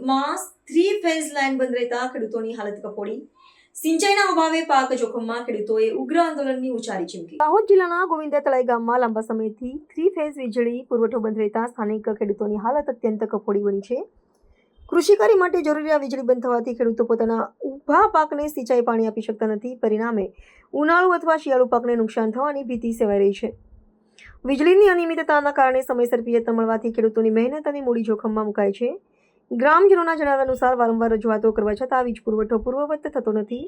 ચાલુકમાં 3 phase line બંધ રહેતા ખેડૂતોની હાલત કફોડી. સિંચાઈના અભાવે પાક જોખમમાં ખેડૂતોએ ઉગ્ર આંદોલનની ઉચ્ચારી ચીમકી. દાહોદ જિલ્લાના ગોવિંદા તળાઈ ગામમાં લાંબા સમયથી 3 ફેઝ વીજળી પુરવઠો બંધ રહેતા સ્થાનિક ખેડૂતોની હાલત અત્યંત કફોડી બની છે. કૃષિ કાર્ય માટે જરૂરી આ વીજળી બંધ થવાથી ખેડૂતો પોતાના ઊભા પાકને સિંચાઈ પાણી આપી શકતા નથી. પરિણામે ઉનાળુ અથવા શિયાળુ પાકને નુકસાન થવાની ભીતિ સેવાઈ રહી છે. વીજળીની અનિયમિતતાના કારણે સમયસર પિયત ન મળવાથી ખેડૂતોની મહેનત અને મૂડી જોખમમાં મુકાય છે. ગ્રામજનોના જણાવ્યા અનુસાર વારંવાર રજૂઆતો કરવા છતાં વીજ પુરવઠો પૂર્વવત થતો નથી.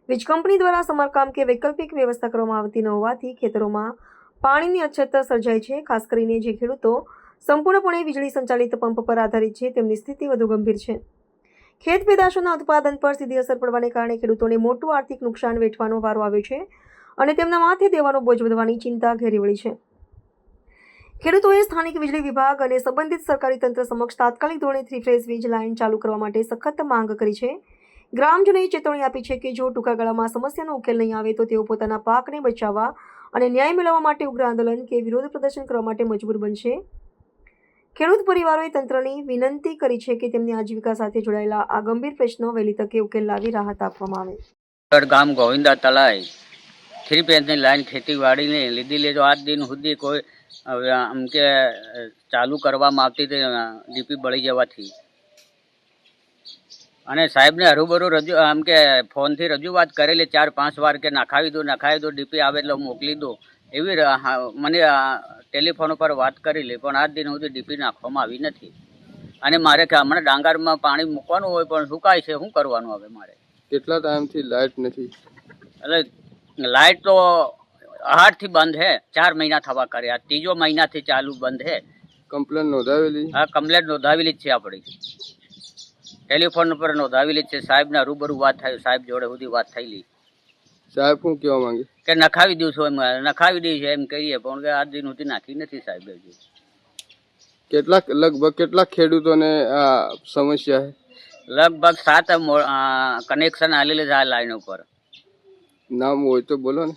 વીજ કંપની દ્વારા સમારકામ કે વૈકલ્પિક વ્યવસ્થા કરવામાં આવતી ન હોવાથી ખેતરોમાં પાણીની અછત સર્જાય છે. ખાસ કરીને જે ખેડૂતો સંપૂર્ણપણે વીજળી સંચાલિત પંપ પર આધારિત છે તેમની સ્થિતિ વધુ ગંભીર છે. ખેત પેદાશોના ઉત્પાદન પર સીધી અસર પડવાને કારણે ખેડૂતોને મોટું આર્થિક નુકસાન વેઠવાનો વારો આવ્યો છે અને તેમના માથે દેવાનો બોજ વધવાની ચિંતા ઘેરી વળી છે. ખેડૂતોએ સ્થાનિક વીજળી વિભાગ અને સંબંધિત સરકારી તંત્ર સમક્ષ તાત્કાલિક ધોરણે 3 ફેઝ વીજ લાઇન ચાલુ કરવા માટે સખત માંગ કરી છે. ગ્રામજનોએ ચેતવણી આપી છે કે જો ટૂંકા ગાળામાં સમસ્યાનો ઉકેલ નહીં આવે તો તેઓ પોતાના પાકને બચાવવા અને ન્યાય મેળવવા માટે ઉગ્ર આંદોલન કે વિરોધ પ્રદર્શન કરવા માટે મજબૂર બનશે. ખેડૂત પરિવારોએ તંત્રની વિનંતી કરી છે કે તેમની આજીવિકા સાથે જોડાયેલા આ ગંભીર પ્રશ્નો વહેલી તકે ઉકેલ લાવી રાહત આપવામાં આવે. ગામ ગોવિંદા તલાઈ 3 ફેઝની લાઈન ખેતીવાડીને લીધેલી તો આજ દિન સુધી કોઈ આમ કે ચાલુ કરવામાં આવતી હતી ડીપી બળી જવાથી. અને સાહેબને હરુબરું આમ કે ફોનથી રજૂઆત કરેલી 4-5 વાર કે નખાવી દો ડીપી આવે એટલે મોકલી દો એવી મને ટેલિફોન ઉપર વાત કરેલી, પણ આજ દિન સુધી ડીપી નાખવામાં આવી નથી. અને મારે કે હમણાં ડાંગરમાં પાણી મૂકવાનું હોય પણ સુકાય છે, શું કરવાનું હવે મારે? કેટલા ટાઈમથી લાઇટ નથી? એટલે લાઇટ તો 8 થી બંધ હે, 4 મહિના થવા કર્યા, 3જો મહિનાથી ચાલુ બંધ હે. કમ્પ્લેન નોંધાવેલી? હા, કમ્પ્લેન નોંધાવેલી જ છે, આપણી ટેલિફોન ઉપર નોંધાવેલી જ છે. સાહેબના રૂબરૂ વાત થઈ, સાહેબ જોડે સુધી વાત થયેલી. સાહેબ શું કહેવા માંગે? કે નખાવી દઈશું, એમ નખાવી દઈ છે એમ કહીએ, પણ કે આજ દિન સુધી નાખી નથી સાહેબ. લગભગ કેટલા ખેડૂતોને આ સમસ્યા છે? લગભગ 7 કનેક્શન આલેલી છે આ લાઈન ઉપર. નામ હોય તો બોલો ને.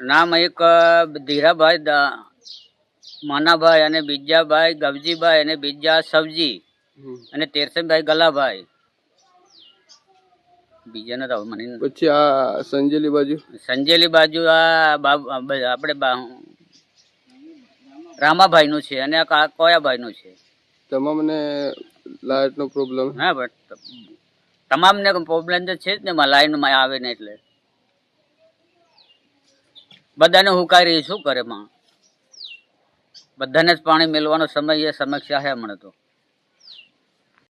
નામ એક ધીરાભાઈ માનાભાઈ અને બીજાભાઈ ગવજીભાઈ અને બીજા સબજી અને તેરસમભાઈ ગલાભાઈ. બીજા નથી મને. પછી આ સંજેલી બાજુ આ આપણે રામાભાઈ નું છે અને કોયાભાઈ નું છે. તમામને લાઇટ નો પ્રોબ્લેમ? હા, બટ તમામને પ્રોબ્લેમ તો છે જ ને, લાઈનમાં આવે ને એટલે બધાને હુકારી શું કરે માં? બધાને જ પાણી મેળવાનો સમય એ સમસ્યા છે હમણાં તો.